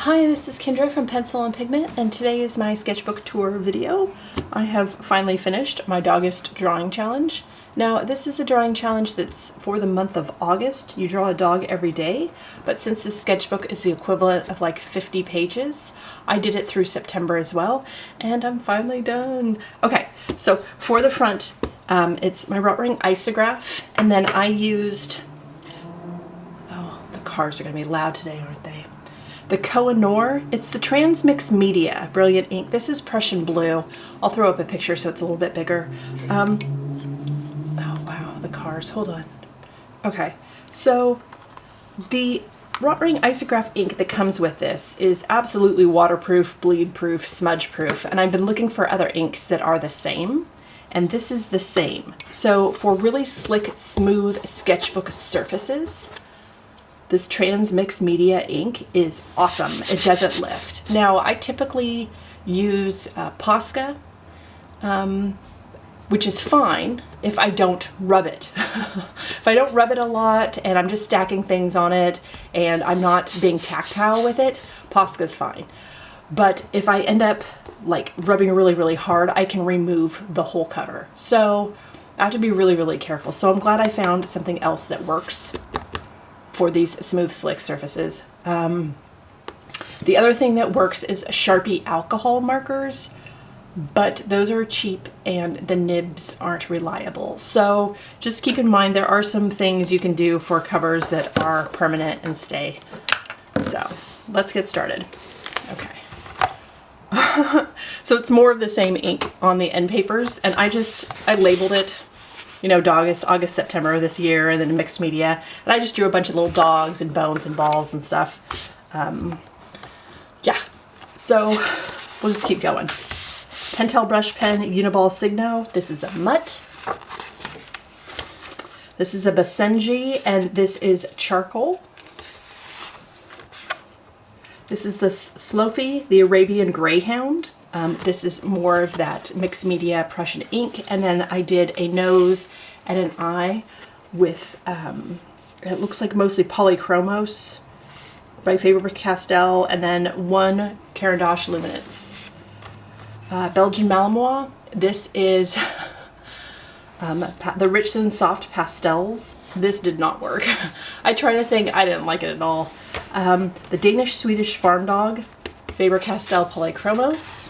Hi, this is Kendra from Pencil and Pigment, and today is my sketchbook tour video. I have finally finished my Dogist drawing challenge. Now, this is a drawing challenge that's for the month of August. You draw a dog every day, but since this sketchbook is the equivalent of like 50 pages, I did it through September as well, and I'm finally done. Okay, so for the front, it's my Rotring Isograph, and then I used, oh, the cars are gonna be loud today, aren't they? The Koh-i-Noor, it's the Transmix Media Brilliant Ink. This is Prussian blue. I'll throw up a picture so it's a little bit bigger. Oh wow, the cars, hold on. Okay, so the Rotring Isograph ink that comes with this is absolutely waterproof, bleed-proof, smudge-proof, and I've been looking for other inks that are the same, and this is the same. So for really slick, smooth sketchbook surfaces, this Transmix Media ink is awesome. It doesn't lift. Now, I typically use Posca, which is fine if I don't rub it. If I don't rub it a lot and I'm just stacking things on it and I'm not being tactile with it, Posca's fine. But if I end up like rubbing really, really hard, I can remove the whole cover. So I have to be really, really careful. So I'm glad I found something else that works for these smooth, slick surfaces. The other thing that works is Sharpie alcohol markers, but those are cheap and the nibs aren't reliable. So just keep in mind there are some things you can do for covers that are permanent and stay. So let's get started. Okay. So it's more of the same ink on the end papers, and I labeled it, you know, August, September this year, and then mixed media. And I just drew a bunch of little dogs and bones and balls and stuff. Yeah, so we'll just keep going. Pentel brush pen, Uniball Signo. This is a Mutt. This is a Basenji, and this is charcoal. This is the Slofi, the Arabian Greyhound. This is more of that mixed media Prussian ink, and then I did a nose and an eye with, it looks like mostly Polychromos by Faber-Castell, and then one Caran d'Ache Luminance. Belgian Malinois, this is the Richson Soft Pastels. This did not work. I tried a thing, I didn't like it at all. The Danish-Swedish Farm Dog, Faber-Castell Polychromos.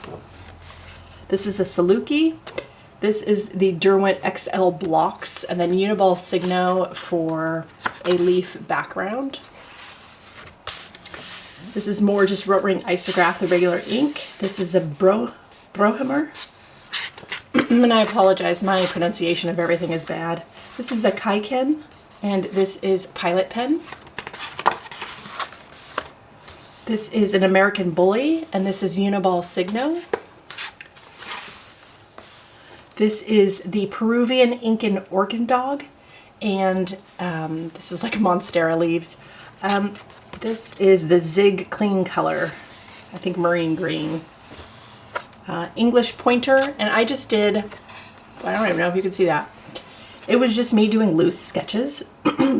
This is a Saluki. This is the Derwent XL Blocks, and then Uniball Signo for a leaf background. This is more just Rotring Isograph, the regular ink. This is a Broheimer. And I apologize, my pronunciation of everything is bad. This is a Kaiken, and this is Pilot Pen. This is an American Bully, and this is Uniball Signo. This is the Peruvian Incan Organ Dog, and this is like Monstera leaves. This is the Zig Clean Color, I think marine green. English Pointer, and I just did, I don't even know if you can see that. It was just me doing loose sketches.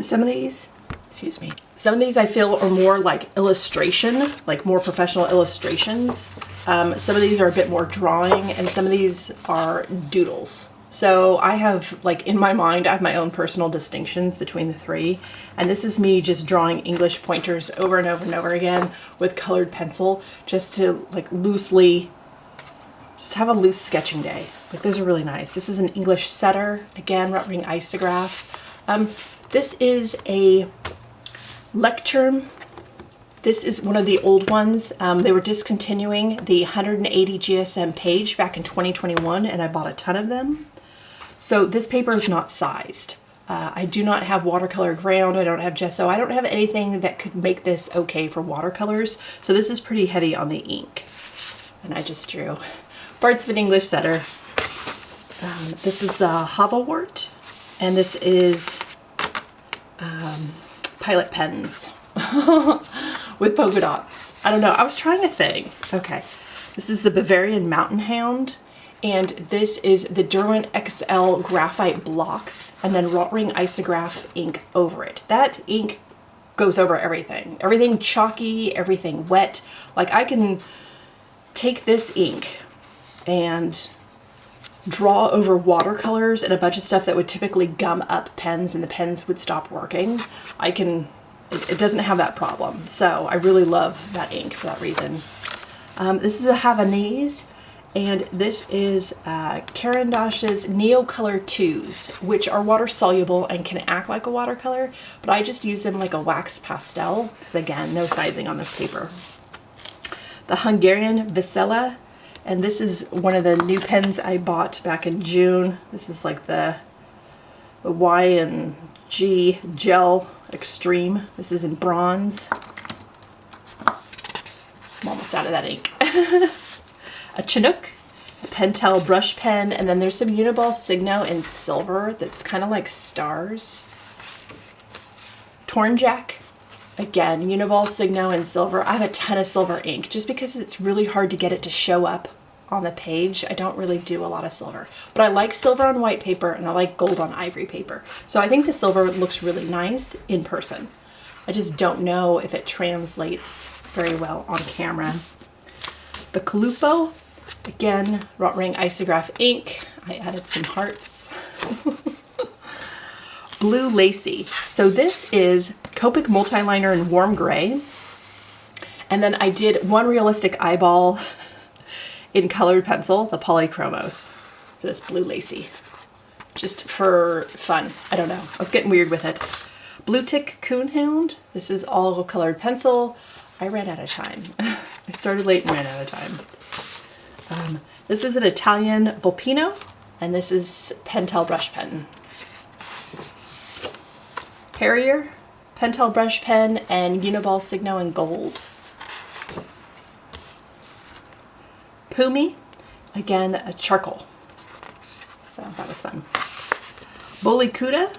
Some of these, excuse me, some of these I feel are more like illustration, like more professional illustrations. Some of these are a bit more drawing, and some of these are doodles. So I have, like, in my mind, I have my own personal distinctions between the three. And this is me just drawing English pointers over and over and over again with colored pencil, just to like loosely, just have a loose sketching day. Like, those are really nice. This is an English Setter, again, Rotring Isograph. This is a Leuchtturm. This is one of the old ones. They were discontinuing the 180 GSM page back in 2021, and I bought a ton of them. So this paper is not sized. I do not have watercolor ground. I don't have gesso. I don't have anything that could make this okay for watercolors. So this is pretty heavy on the ink. And I just drew parts of an English Setter. This is a Havelwort, and this is Pilot Pens with polka dots. I don't know, I was trying a thing. Okay, this is the Bavarian Mountain Hound, and this is the Derwent XL Graphite Blocks, and then Rotring Isograph ink over it. That ink goes over everything. Everything chalky, everything wet. Like I can take this ink and draw over watercolors and a bunch of stuff that would typically gum up pens and the pens would stop working. It doesn't have that problem. So I really love that ink for that reason. This is a Havanese, and this is Caran d'Ache's Neocolor 2s, which are water soluble and can act like a watercolor, but I just use them like a wax pastel, because again, no sizing on this paper. The Hungarian Vesela, and this is one of the new pens I bought back in June. This is like the Y and G Gel Extreme. This is in bronze. I'm almost out of that ink. A Chinook, a Pentel brush pen, and then there's some Uniball Signo in silver that's kind of like stars. Tornjack, again, Uniball Signo in silver. I have a ton of silver ink just because it's really hard to get it to show up on the page. I don't really do a lot of silver, but I like silver on white paper and I like gold on ivory paper. So I think the silver looks really nice in person. I just don't know if it translates very well on camera. The Calupo, again, wrought ring isograph ink. I added some hearts. Blue Lacy. So this is Copic multiliner in warm gray. And then I did one realistic eyeball in colored pencil, the Polychromos, for this Blue Lacy. Just for fun. I don't know. I was getting weird with it. Blue Tick Coonhound. This is all colored pencil. I ran out of time. I started late and ran out of time. This is an Italian Volpino, and this is Pentel brush pen. Harrier, Pentel brush pen, and Uniball Signo in gold. Pumi, again, a charcoal. So that was fun. Bolikuda,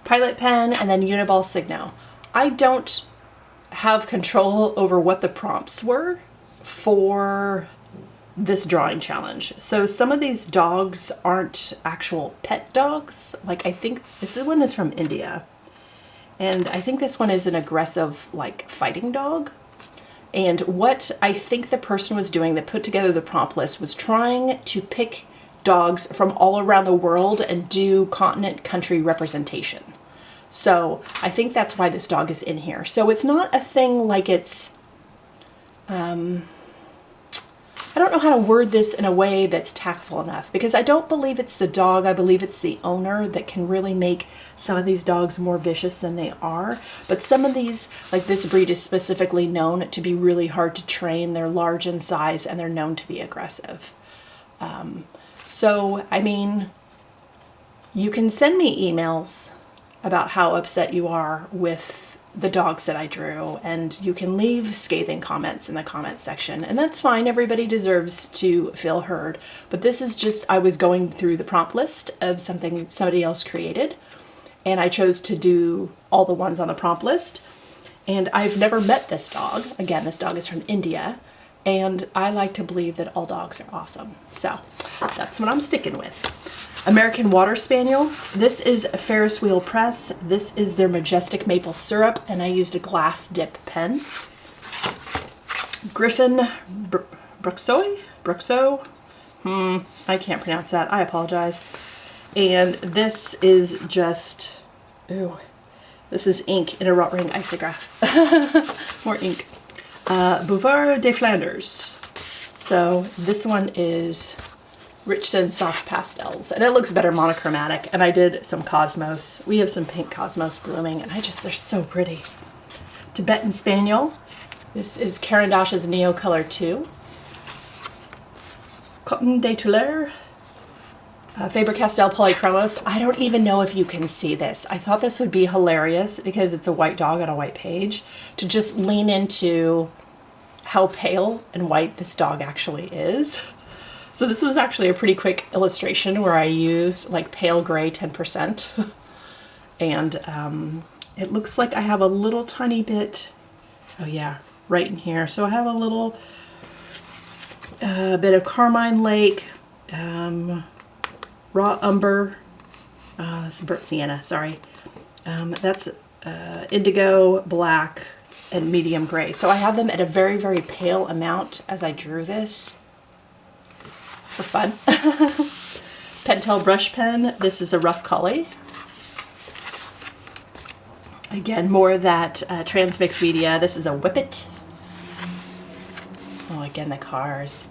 Pilot pen, and then Uniball Signo. I don't have control over what the prompts were for this drawing challenge. So some of these dogs aren't actual pet dogs. Like I think this one is from India. And I think this one is an aggressive like fighting dog. And what I think the person was doing that put together the prompt list was trying to pick dogs from all around the world and do continent country representation. So I think that's why this dog is in here. So it's not a thing like it's, I don't know how to word this in a way that's tactful enough, because I don't believe it's the dog. I believe it's the owner that can really make some of these dogs more vicious than they are. But some of these, like this breed, is specifically known to be really hard to train. They're large in size and they're known to be aggressive. So, I mean, you can send me emails about how upset you are with the dogs that I drew, and you can leave scathing comments in the comment section, and that's fine. Everybody deserves to feel heard, but this is just, I was going through the prompt list of something somebody else created, and I chose to do all the ones on the prompt list. And I've never met this dog. Again, this dog is from India, and I like to believe that all dogs are awesome. So that's what I'm sticking with. American Water Spaniel. This is Ferris Wheel Press. This is their Majestic Maple Syrup, and I used a glass dip pen. Griffin Bruxo? I can't pronounce that. I apologize. And this is just, ooh, this is ink in a wrought ring isograph. More ink. Bouvard de Flanders. So this one is Richton Soft Pastels, and it looks better monochromatic. And I did some Cosmos. We have some pink Cosmos blooming, and they're so pretty. Tibetan Spaniel. This is Caran d'Ache's Neocolor 2. Cotton de Tulare. Faber-Castell Polychromos. I don't even know if you can see this. I thought this would be hilarious because it's a white dog on a white page, to just lean into how pale and white this dog actually is. So this was actually a pretty quick illustration where I used like pale gray 10%. And it looks like I have a little tiny bit, oh yeah, right in here. So I have a little bit of Carmine Lake, raw umber, that's burnt sienna, sorry. That's indigo, black, and medium gray. So I have them at a very, very pale amount as I drew this for fun. Pentel brush pen. This is a rough collie. Again, more of that transmix media. This is a Whippet. Oh, again, the cars.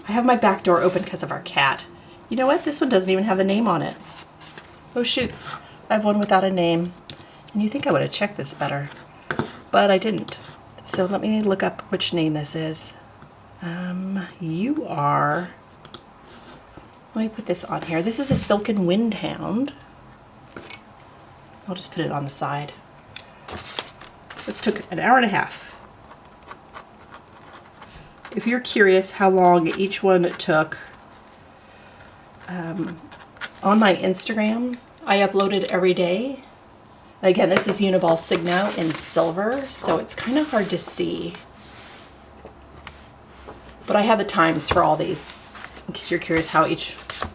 I have my back door open because of our cat. You know what? This one doesn't even have a name on it. Oh, shoots. I have one without a name. And you think I would have checked this better, but I didn't. So let me look up which name this is. You are... Let me put this on here. This is a Silken Windhound. I'll just put it on the side. This took an hour and a half. If you're curious how long each one took, on my Instagram, I uploaded every day. Again, this is Uniball Signo in silver, so it's kind of hard to see. But I have the times for all these, in case you're curious how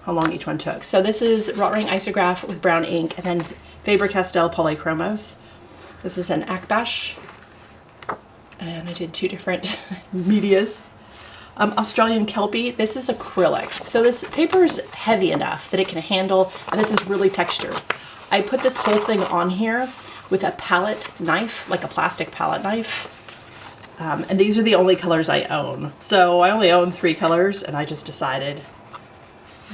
long each one took. So this is Wrought Ring Isograph with brown ink, and then Faber-Castell Polychromos. This is an Akbash, and I did two different medias. Australian Kelpie, this is acrylic. So this paper is heavy enough that it can handle, and this is really textured. I put this whole thing on here with a palette knife, like a plastic palette knife. And these are the only colors I own. So I only own 3 colors, and I just decided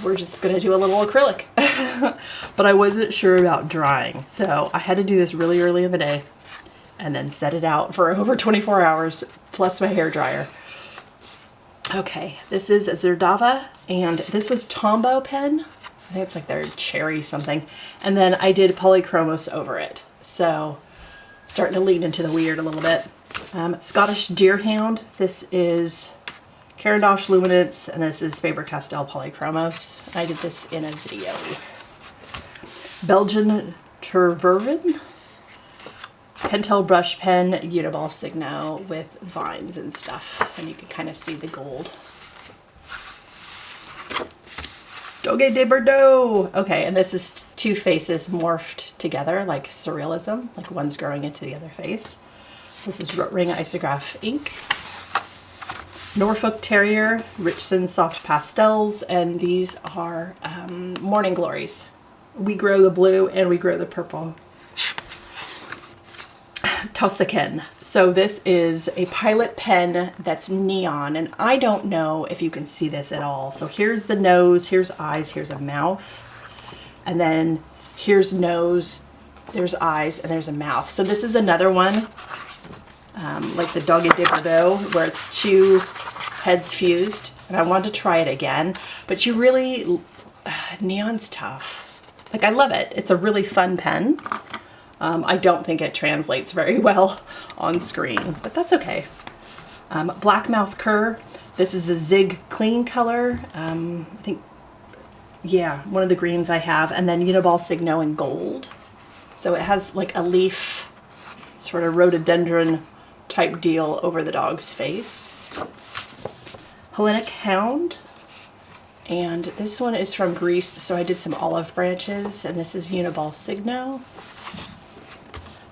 we're just gonna do a little acrylic. But I wasn't sure about drying. So I had to do this really early in the day and then set it out for over 24 hours, plus my hair dryer. Okay, this is Zerdava, and this was Tombow pen. I think it's like their cherry something. And then I did Polychromos over it. So starting to lean into the weird a little bit. Scottish Deerhound. This is Caran d'Ache Luminance, and this is Faber-Castell Polychromos. I did this in a video. Belgian Tervuren. Pentel brush pen, Uniball Signo with vines and stuff. And you can kind of see the gold. Doge de Bordeaux. Okay, and this is 2 faces morphed together, like surrealism, like one's growing into the other face. This is Wrought Ring Isograph ink. Norfolk Terrier, Richson Soft Pastels, and these are Morning Glories. We grow the blue and we grow the purple. Tosaken. So this is a Pilot pen that's neon, and I don't know if you can see this at all. So here's the nose, here's eyes, here's a mouth, and then here's nose, there's eyes, and there's a mouth. So this is another one, like the Doge de Bordeaux, where it's 2 heads fused, and I wanted to try it again, but you really, neon's tough. Like, I love it. It's a really fun pen. I don't think it translates very well on screen, but that's okay. Blackmouth Cur. This is the Zig Clean color. I think, yeah, one of the greens I have. And then Uniball Signo in gold. So it has like a leaf, sort of rhododendron type deal over the dog's face. Hellenic Hound. And this one is from Greece, so I did some olive branches, and this is Uniball Signo.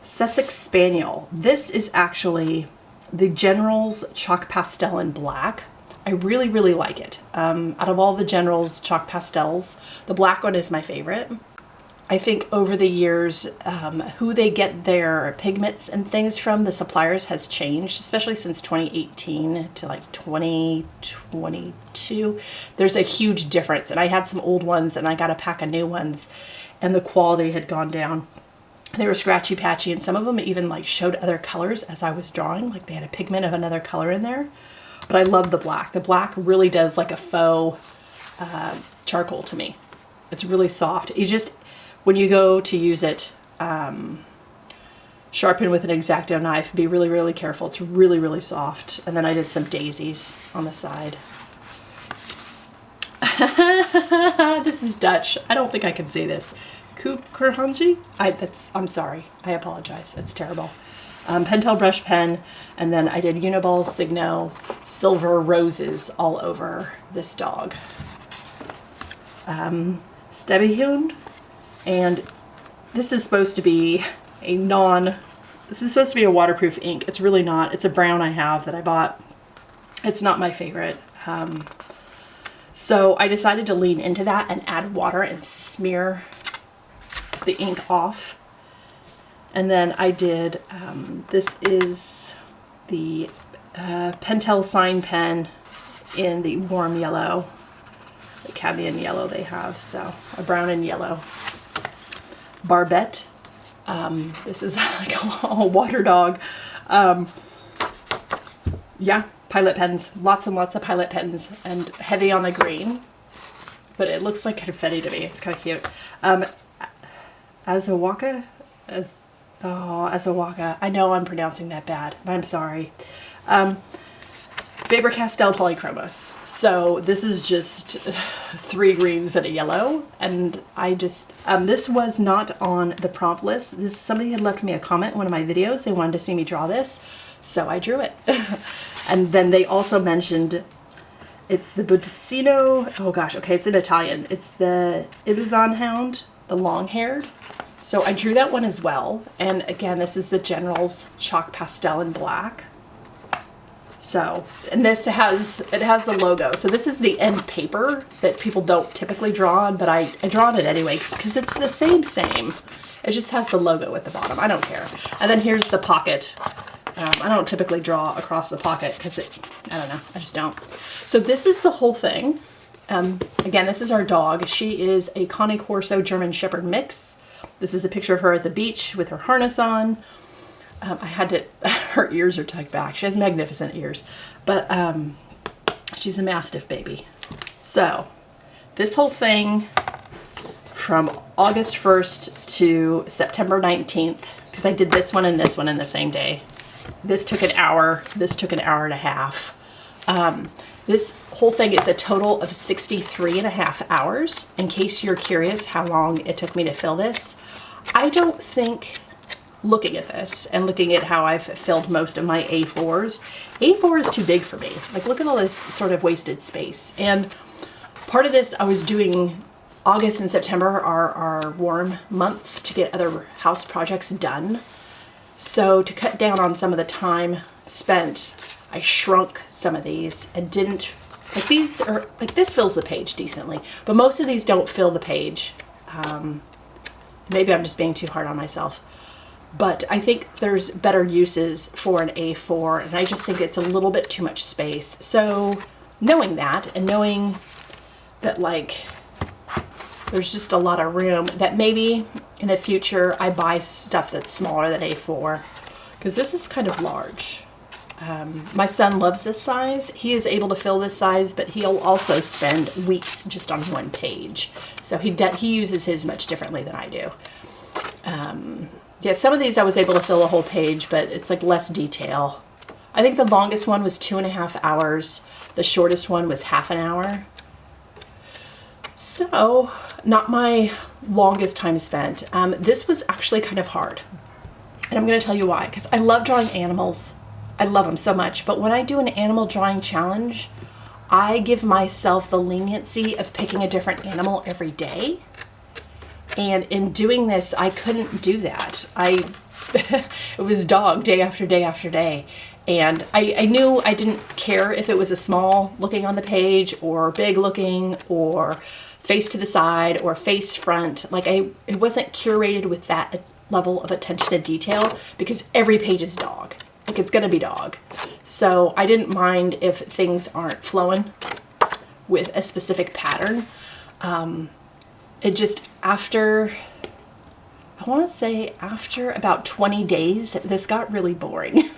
Sussex Spaniel. This is actually the General's Chalk Pastel in black. I really, really like it. Out of all the General's Chalk Pastels, the black one is my favorite. I think over the years, who they get their pigments and things from, the suppliers, has changed, especially since 2018 to like 2022. There's a huge difference, and I had some old ones and I got a pack of new ones, and the quality had gone down. They were scratchy patchy, and some of them even like showed other colors as I was drawing, like they had a pigment of another color in there. But I love the black. The black really does like a faux charcoal to me. It's really soft. You just, when you go to use it, sharpen with an X-Acto knife, be really, really careful. It's really, really soft. And then I did some daisies on the side. This is Dutch. I don't think I can say this. Kukurhanji? I'm sorry. I apologize. It's terrible. Pentel brush pen, and then I did Uniball Signo silver roses all over this dog. Stebihund, and this is supposed to be this is supposed to be a waterproof ink. It's really not. It's a brown I have that I bought. It's not my favorite. So I decided to lean into that and add water and smear the ink off. And then I did, this is the Pentel sign pen in the warm yellow, the cadmium yellow they have, so a brown and yellow. Barbette, this is like a water dog. Yeah, Pilot pens, lots and lots of Pilot pens, and heavy on the green, but it looks like confetti to me. It's kind of cute. Azawaka, Azawaka. I know I'm pronouncing that bad, and I'm sorry. Faber-Castell Polychromos. So this is just 3 greens and a yellow, and I just, this was not on the prompt list. Somebody had left me a comment in one of my videos. They wanted to see me draw this, so I drew it. And then they also mentioned, it's the Budicino, oh gosh, okay, it's in Italian. It's the Ibizon Hound, the long-haired. So I drew that one as well. And again, this is the General's Chalk Pastel in black. So, and this has the logo. So this is the end paper that people don't typically draw on, but I draw on it anyway because it's the same. It just has the logo at the bottom. I don't care. And then here's the pocket. I don't typically draw across the pocket because I don't know, I just don't. So this is the whole thing. Again, this is our dog. She is a Cane Corso German Shepherd mix. This is a picture of her at the beach with her harness on. I had to, her ears are tucked back. She has magnificent ears, but she's a Mastiff baby. So this whole thing from August 1st to September 19th, because I did this one and this one in the same day. This took an hour, this took an hour and a half. This whole thing is a total of 63.5 hours. In case you're curious how long it took me to fill this, I don't think, looking at this and looking at how I've filled most of my A4s, A4 is too big for me. Like, look at all this sort of wasted space. And part of this, I was doing, August and September are our warm months to get other house projects done. So to cut down on some of the time spent, I shrunk some of these and didn't, like these are, like this fills the page decently, but most of these don't fill the page. Maybe I'm just being too hard on myself, but I think there's better uses for an A4, and I just think it's a little bit too much space. So knowing that, and knowing that like there's just a lot of room, that maybe in the future I buy stuff that's smaller than A4, because this is kind of large. My son loves this size. He is able to fill this size, but he'll also spend weeks just on one page. So he uses his much differently than I do. Yeah, some of these I was able to fill a whole page, but it's like less detail. I think the longest one was 2.5 hours. The shortest one was half an hour. So, not my longest time spent. This was actually kind of hard. And I'm going to tell you why. Because I love drawing animals. I love them so much. But when I do an animal drawing challenge, I give myself the leniency of picking a different animal every day. And in doing this, I couldn't do that. It was dog day after day after day. And I knew I didn't care if it was a small looking on the page or big looking or face to the side or face front. Like it wasn't curated with that level of attention to detail because every page is dog. Like it's gonna be dog. So I didn't mind if things aren't flowing with a specific pattern. It just after, I wanna say after about 20 days, this got really boring.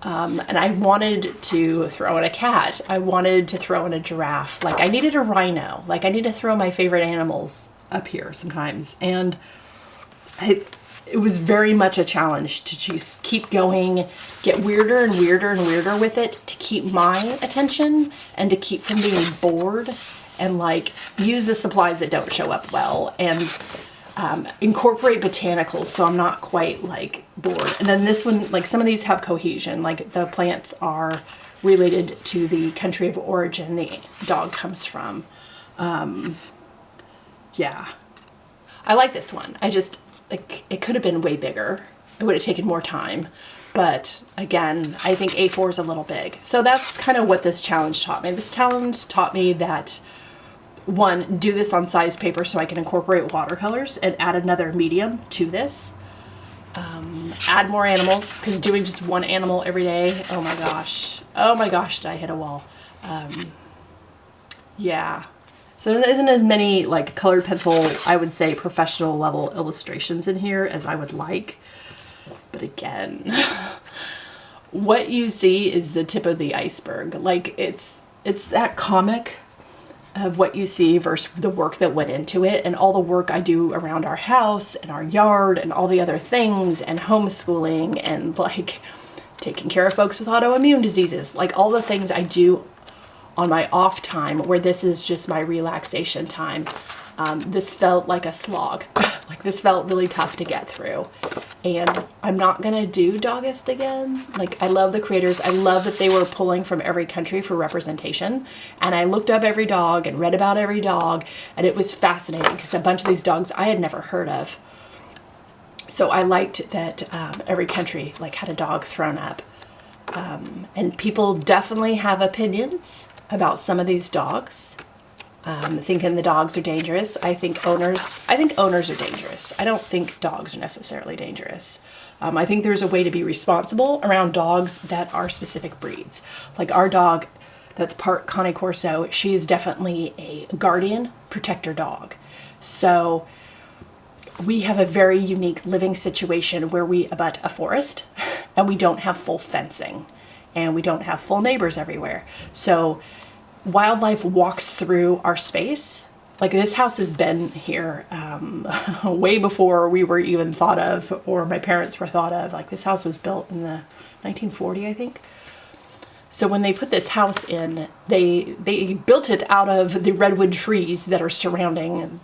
And I wanted to throw in a cat. I wanted to throw in a giraffe. Like I needed a rhino. Like I need to throw my favorite animals up here sometimes. And it was very much a challenge to just keep going, get weirder and weirder and weirder with it to keep my attention and to keep from being bored, and like use the supplies that don't show up well, and incorporate botanicals so I'm not quite like bored. And then this one, like some of these have cohesion, like the plants are related to the country of origin the dog comes from. Yeah, I like this one. like, it could have been way bigger. It would have taken more time. But again, I think A4 is a little big. So that's kind of what this challenge taught me. This challenge taught me that, one, do this on size paper so I can incorporate watercolors and add another medium to this. Add more animals, because doing just one animal every day, oh my gosh, did I hit a wall. Yeah. So there isn't as many like colored pencil, I would say professional level illustrations in here as I would like. But again, what you see is the tip of the iceberg. Like it's that comic of what you see versus the work that went into it, and all the work I do around our house and our yard and all the other things, and homeschooling and like taking care of folks with autoimmune diseases, like all the things I do on my off time, where this is just my relaxation time. This felt like a slog. Like this felt really tough to get through. And I'm not gonna do Dogist again. Like, I love the creators. I love that they were pulling from every country for representation. And I looked up every dog and read about every dog, and it was fascinating because a bunch of these dogs I had never heard of. So I liked that every country like had a dog thrown up. And people definitely have opinions about some of these dogs. Thinking the dogs are dangerous. I think owners are dangerous. I don't think dogs are necessarily dangerous. I think there's a way to be responsible around dogs that are specific breeds. Like our dog that's part Cane Corso, she is definitely a guardian protector dog. So we have a very unique living situation where we abut a forest and we don't have full fencing and we don't have full neighbors everywhere. So wildlife walks through our space. Like this house has been here way before we were even thought of, or my parents were thought of. Like this house was built in the 1940, I think. So when they put this house in, they built it out of the redwood trees that are surrounding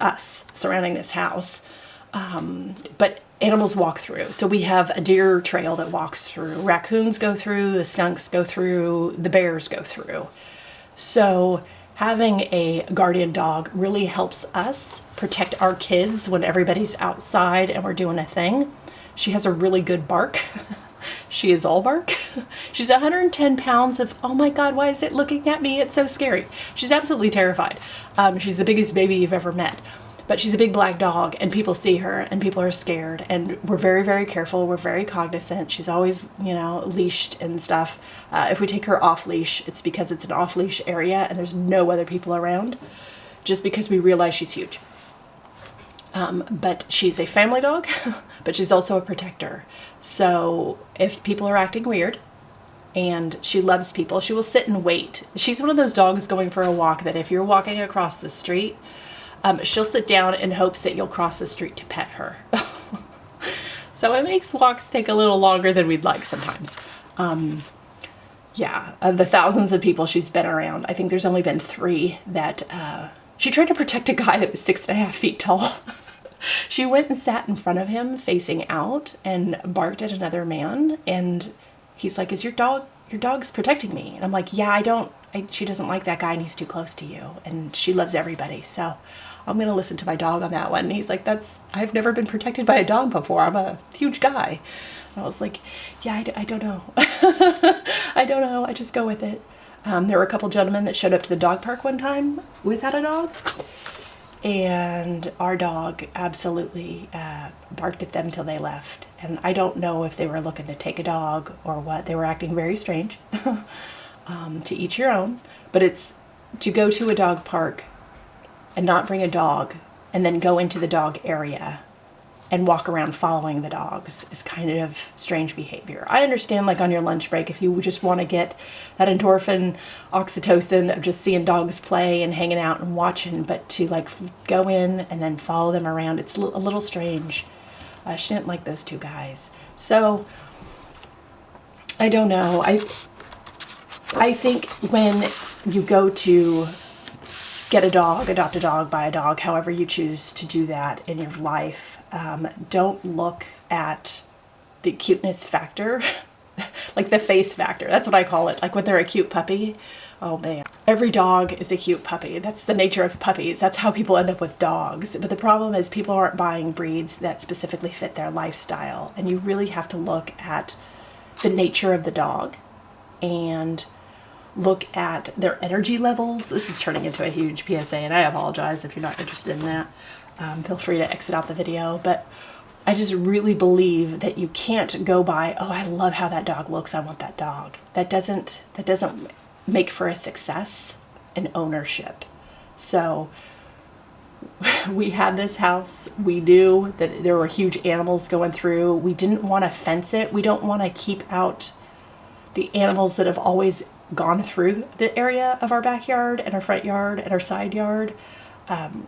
us, surrounding this house. But animals walk through. So we have a deer trail that walks through. Raccoons go through, the skunks go through, the bears go through. So having a guardian dog really helps us protect our kids when everybody's outside and we're doing a thing. She has a really good bark. She is all bark. She's 110 pounds of, oh my God, why is it looking at me? It's so scary. She's absolutely terrified. She's the biggest baby you've ever met. But she's a big black dog and people see her and people are scared, and we're very, very careful. We're very cognizant. She's always, leashed and stuff. If we take her off leash, it's because it's an off leash area and there's no other people around, just because we realize she's huge. But she's a family dog, but she's also a protector. So if people are acting weird, and she loves people, she will sit and wait. She's one of those dogs going for a walk that if you're walking across the street, she'll sit down in hopes that you'll cross the street to pet her. So it makes walks take a little longer than we'd like sometimes. Yeah, of the thousands of people she's been around, I think there's only been 3 that she tried to protect a guy that was 6.5 feet tall. She went and sat in front of him facing out and barked at another man, and he's like, "Is your dog's protecting me?" And I'm like, "Yeah, she doesn't like that guy and he's too close to you, and she loves everybody, so I'm gonna listen to my dog on that one." And he's like, I've never been protected by a dog before. I'm a huge guy. And I was like, yeah, I don't know. I don't know. I just go with it. There were a couple gentlemen that showed up to the dog park one time without a dog, and our dog absolutely barked at them till they left. And I don't know if they were looking to take a dog or what. They were acting very strange. To each your own, but it's to go to a dog park and not bring a dog and then go into the dog area and walk around following the dogs is kind of strange behavior. I understand, like on your lunch break, if you just want to get that endorphin, oxytocin of just seeing dogs play and hanging out and watching, but to like go in and then follow them around, it's a little strange. She didn't like those 2 guys. So I don't know. I think when you go to get a dog, adopt a dog, buy a dog, however you choose to do that in your life, don't look at the cuteness factor. like the face factor. That's what I call it. Like when they're a cute puppy. Oh man, every dog is a cute puppy. That's the nature of puppies. That's how people end up with dogs. But the problem is people aren't buying breeds that specifically fit their lifestyle. And you really have to look at the nature of the dog and look at their energy levels. This is turning into a huge PSA, and I apologize if you're not interested in that. Feel free to exit out the video. But I just really believe that you can't go by, oh, I love how that dog looks, I want that dog. That doesn't make for a success and ownership. So we had this house. We knew that there were huge animals going through. We didn't want to fence it. We don't want to keep out the animals that have always gone through the area of our backyard and our front yard and our side yard.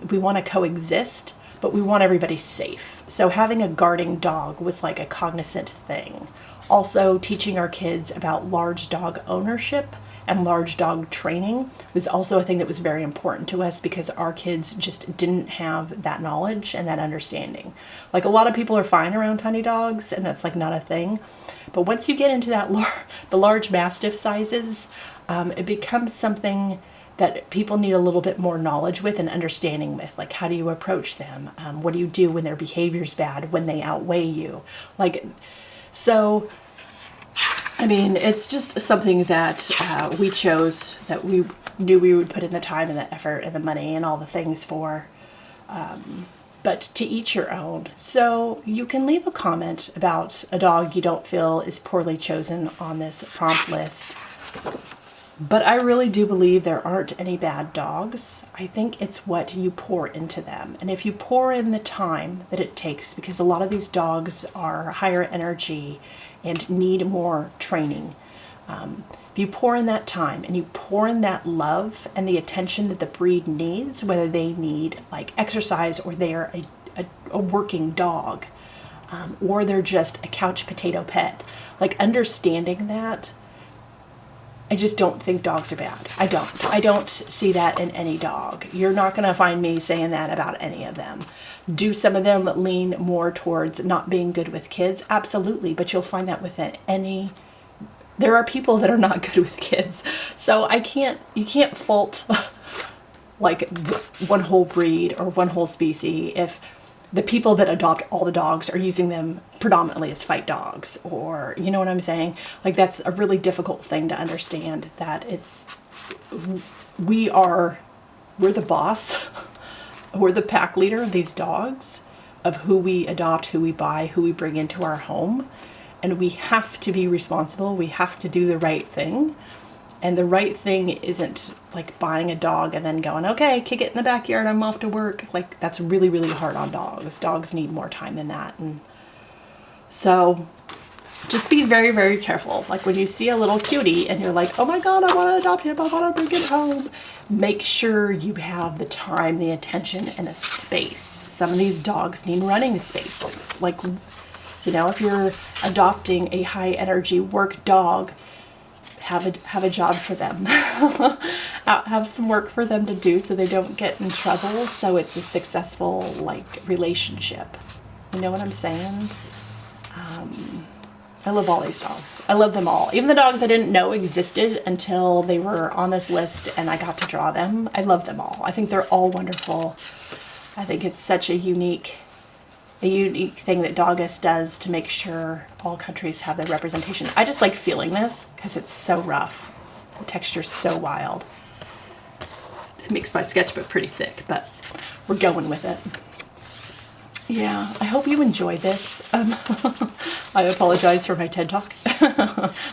We want to coexist, but we want everybody safe. So having a guarding dog was like a cognizant thing. Also, teaching our kids about large dog ownership and large dog training was also a thing that was very important to us, because our kids just didn't have that knowledge and that understanding. Like, a lot of people are fine around tiny dogs and that's like not a thing. But once you get into that the large Mastiff sizes, it becomes something that people need a little bit more knowledge with and understanding with. Like, how do you approach them? What do you do when their behavior's bad, when they outweigh you? Like, so, I mean, it's just something that we chose, that we knew we would put in the time and the effort and the money and all the things for. But to each your own. So you can leave a comment about a dog you don't feel is poorly chosen on this prompt list. But I really do believe there aren't any bad dogs. I think it's what you pour into them. And if you pour in the time that it takes, because a lot of these dogs are higher energy and need more training. If you pour in that time and you pour in that love and the attention that the breed needs, whether they need like exercise or they're a working dog, or they're just a couch potato pet, like understanding that, I just don't think dogs are bad. I don't see that in any dog. You're not going to find me saying that about any of them. Do some of them lean more towards not being good with kids? Absolutely, but you'll find that with any. There are people that are not good with kids. So you can't fault like one whole breed or one whole species if the people that adopt all the dogs are using them predominantly as fight dogs, or, you know what I'm saying? Like, that's a really difficult thing to understand, that we're the boss, we're the pack leader of these dogs, of who we adopt, who we buy, who we bring into our home. And we have to be responsible. We have to do the right thing. And the right thing isn't like buying a dog and then going, okay, kick it in the backyard, I'm off to work. Like, that's really, really hard on dogs. Dogs need more time than that. And so just be very, very careful. Like, when you see a little cutie and you're like, oh my God, I want to adopt him, I want to bring him home. Make sure you have the time, the attention, and a space. Some of these dogs need running spaces. Like, you know, if you're adopting a high energy work dog, have a job for them. Have some work for them to do so they don't get in trouble, so it's a successful like relationship. You know what I'm saying? I love all these dogs. I love them all. Even the dogs I didn't know existed until they were on this list and I got to draw them. I love them all. I think they're all wonderful. I think it's such a unique thing that Doggist does to make sure all countries have their representation. I just like feeling this because it's so rough. The texture's so wild. It makes my sketchbook pretty thick, but we're going with it. Yeah, I hope you enjoyed this. I apologize for my TED Talk,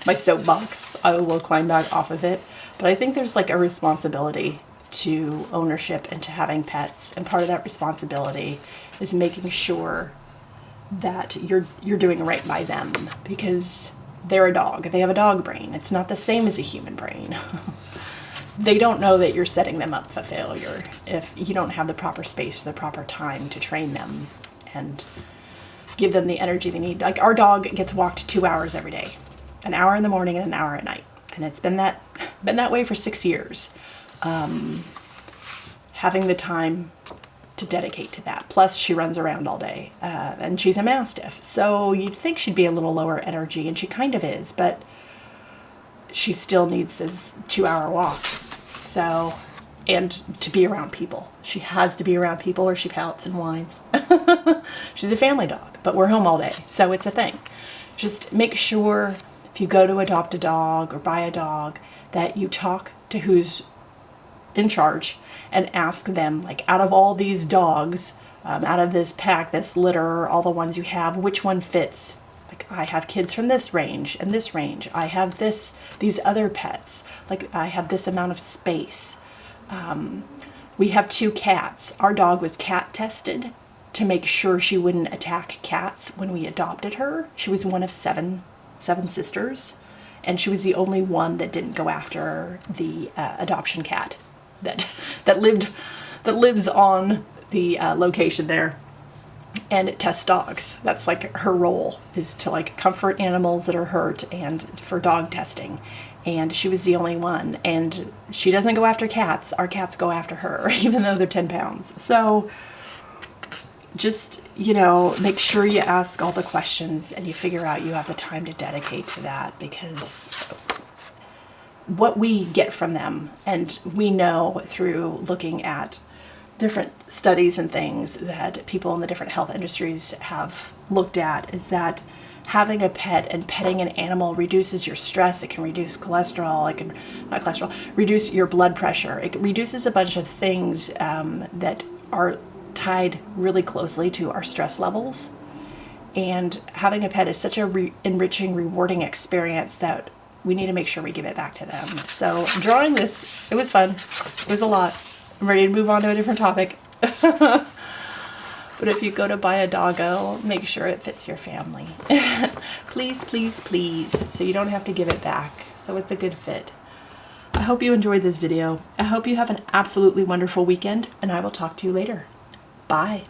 my soapbox. I will climb back off of it. But I think there's like a responsibility to ownership and to having pets, and part of that responsibility is making sure that you're doing right by them, because they're a dog. They have a dog brain. It's not the same as a human brain. They don't know that you're setting them up for failure if you don't have the proper space, the proper time to train them and give them the energy they need. Like, our dog gets walked 2 hours every day, an hour in the morning and an hour at night, and it's been that way for 6 years. Having the time to dedicate to that. Plus, she runs around all day, and she's a Mastiff, so you'd think she'd be a little lower energy, and she kind of is, but she still needs this 2-hour walk. So, and to be around people. She has to be around people or she pouts and whines. She's a family dog, but we're home all day, so it's a thing. Just make sure if you go to adopt a dog or buy a dog that you talk to who's in charge and ask them, like, out of all these dogs, out of this pack, this litter, all the ones you have, which one fits? Like, I have kids from this range and this range. I have these other pets. Like, I have this amount of space. We have 2 cats. Our dog was cat tested to make sure she wouldn't attack cats when we adopted her. She was one of seven sisters, and she was the only one that didn't go after the adoption cat that lives on the location there and test dogs. That's like her role, is to like comfort animals that are hurt and for dog testing. And she was the only one, and she doesn't go after cats. Our cats go after her, even though they're 10 pounds. So just, you know, make sure you ask all the questions and you figure out you have the time to dedicate to that, because what we get from them, and we know through looking at different studies and things that people in the different health industries have looked at, is that having a pet and petting an animal reduces your stress. It can reduce cholesterol. It can, not cholesterol, reduce your blood pressure. It reduces a bunch of things that are tied really closely to our stress levels. And having a pet is such a enriching, rewarding experience that we need to make sure we give it back to them. So drawing this, it was fun. It was a lot. I'm ready to move on to a different topic. But if you go to buy a doggo, make sure it fits your family. Please, please, please. So you don't have to give it back. So it's a good fit. I hope you enjoyed this video. I hope you have an absolutely wonderful weekend, and I will talk to you later. Bye.